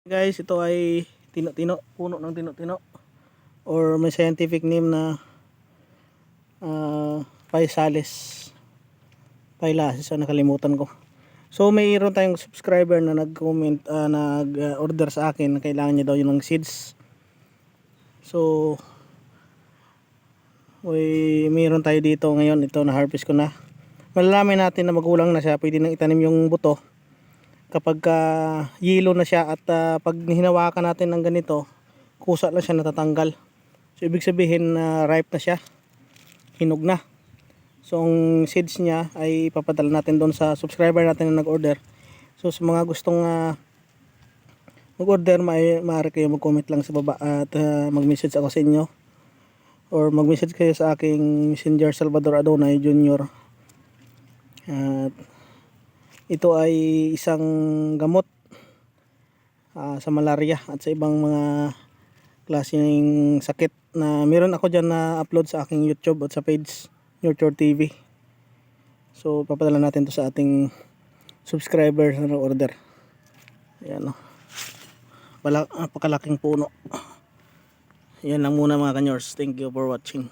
Guys, ito ay tino-tino, puno ng tino-tino or may scientific name na Physalis Phylacis, nakalimutan ko. So mayroon tayong subscriber na nag-comment, nag-order sa akin na kailangan niya daw yun ng seeds. So mayroon tayo dito ngayon, ito na harvest ko na. Malalaman natin na magulang na siya, pwede nang itanim yung buto kapag yelo na siya at pag hinawakan natin ng ganito, kusa lang siya natatanggal. So ibig sabihin na ripe na siya, hinog na. So ang seeds niya ay papadala natin doon sa subscriber natin na nag-order. So sa mga gustong mag-order, maaari kayo mag-comment lang sa baba at mag-message ako sa inyo or mag-message kayo sa aking Messenger Salvador Adonay Jr. At ito ay isang gamot sa malaria at sa ibang mga klaseng sakit na meron ako dyan na upload sa aking YouTube at sa page Nurture TV. So papadala natin to sa ating subscriber na order. Ayan o, napakalaking puno. Yan lang muna mga kanyors. Thank you for watching.